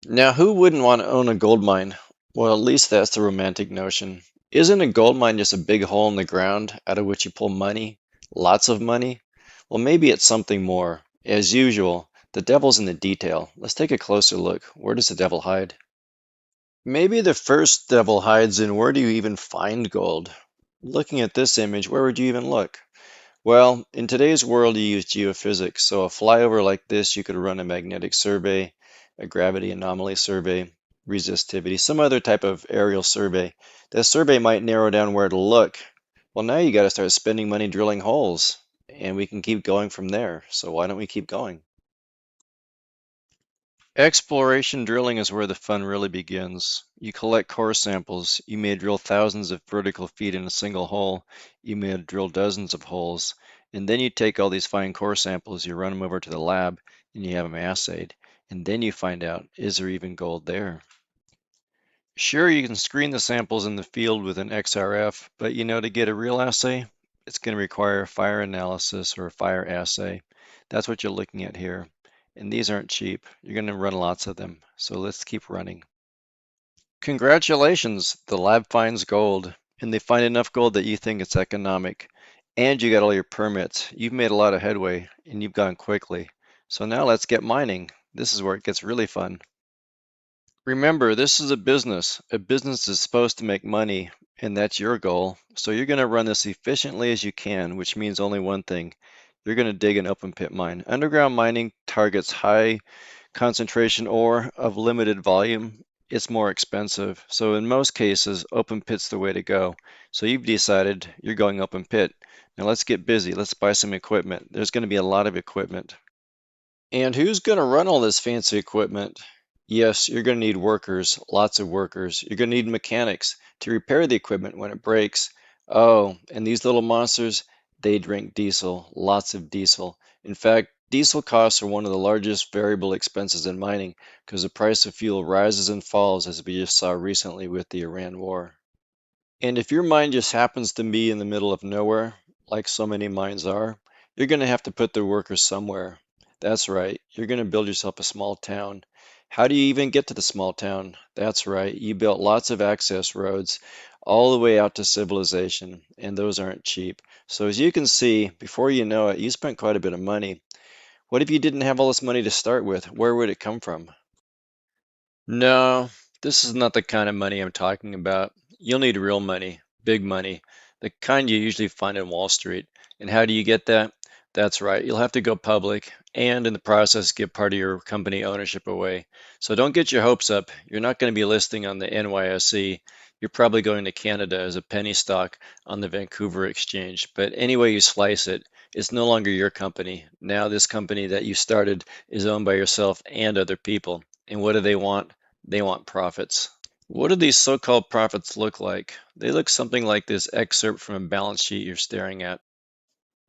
Now, who wouldn't want to own a gold mine? Well, at least that's the romantic notion. Isn't a gold mine just a big hole in the ground out of which you pull money? Lots of money? Well, maybe it's something more. As usual, the devil's in the detail. Let's take a closer look. Where does the devil hide? Maybe the first devil hides in where do you even find gold? Looking at this image, where would you even look? Well, in today's world, you use geophysics. So a flyover like this, you could run a magnetic survey, a gravity anomaly survey, resistivity, some other type of aerial survey. That survey might narrow down where to look. Well, now you got to start spending money drilling holes, and we can keep going from there. So why don't we keep going? Exploration drilling is where the fun really begins. You collect core samples. You may drill thousands of vertical feet in a single hole. You may drill dozens of holes. And then you take all these fine core samples, you run them over to the lab, and you have them assayed. And then you find out, is there even gold there? Sure, you can screen the samples in the field with an XRF, but to get a real assay, it's going to require a fire analysis or a fire assay. That's what you're looking at here. And these aren't cheap. You're going to run lots of them. So let's keep running. Congratulations, the lab finds gold, and they find enough gold that you think it's economic. And you got all your permits. You've made a lot of headway, and you've gone quickly. So now let's get mining. This is where it gets really fun. Remember, this is a business. A business is supposed to make money, and that's your goal. So you're going to run this efficiently as you can, which means only one thing. You're going to dig an open pit mine. Underground mining targets high concentration ore of limited volume. It's more expensive. So in most cases, open pit's the way to go. So you've decided you're going open pit. Now let's get busy. Let's buy some equipment. There's going to be a lot of equipment. And who's going to run all this fancy equipment? Yes, you're going to need workers, lots of workers. You're going to need mechanics to repair the equipment when it breaks. Oh, and these little monsters, they drink diesel, lots of diesel. In fact, diesel costs are one of the largest variable expenses in mining because the price of fuel rises and falls, as we just saw recently with the Iran war. And if your mine just happens to be in the middle of nowhere, like so many mines are, you're going to have to put the workers somewhere. That's right, you're going to build yourself a small town. How do you even get to the small town? That's right, you built lots of access roads all the way out to civilization, and those aren't cheap. So as you can see, before you know it, you spent quite a bit of money. What if you didn't have all this money to start with? Where would it come from? No, this is not the kind of money I'm talking about. You'll need real money, big money, the kind you usually find in Wall Street. And how do you get that? That's right, you'll have to go public and in the process give part of your company ownership away. So don't get your hopes up. You're not going to be listing on the NYSE. You're probably going to Canada as a penny stock on the Vancouver Exchange. But any way you slice it, it's no longer your company. Now this company that you started is owned by yourself and other people. And what do they want? They want profits. What do these so-called profits look like? They look something like this excerpt from a balance sheet you're staring at.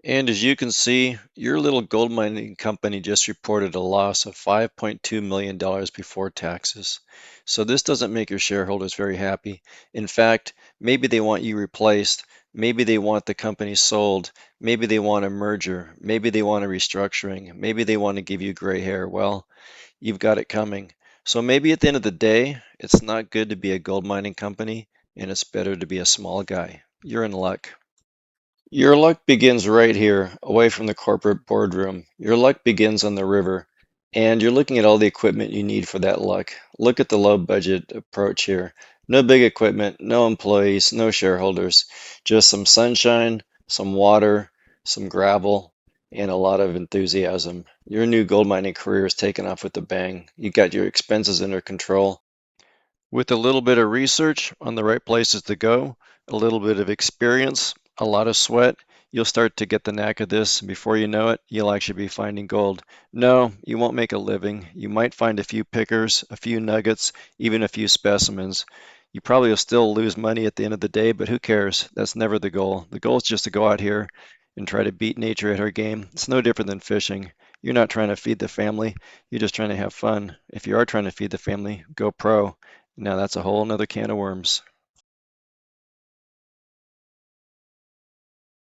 And as you can see, your little gold mining company just reported a loss of $5.2 million before taxes. So this doesn't make your shareholders very happy. In fact, maybe they want you replaced. Maybe they want the company sold. Maybe they want a merger. Maybe they want a restructuring. Maybe they want to give you gray hair. Well, you've got it coming. So maybe at the end of the day, it's not good to be a gold mining company, and it's better to be a small guy. You're in luck. Your luck begins right here, away from the corporate boardroom. Your luck begins on the river, and you're looking at all the equipment you need for that luck. Look at the low budget approach here. No big equipment, no employees, no shareholders, just some sunshine, some water, some gravel, and a lot of enthusiasm. Your new gold mining career is taken off with a bang. You got your expenses under control. With a little bit of research on the right places to go, a little bit of experience, a lot of sweat, you'll start to get the knack of this. Before you know it, you'll actually be finding gold. No, you won't make a living. You might find a few pickers, a few nuggets, even a few specimens. You probably will still lose money at the end of the day, but who cares? That's never the goal. The goal is just to go out here and try to beat nature at her game. It's no different than fishing. You're not trying to feed the family, you're just trying to have fun. If you are trying to feed the family, go pro. Now that's a whole nother can of worms.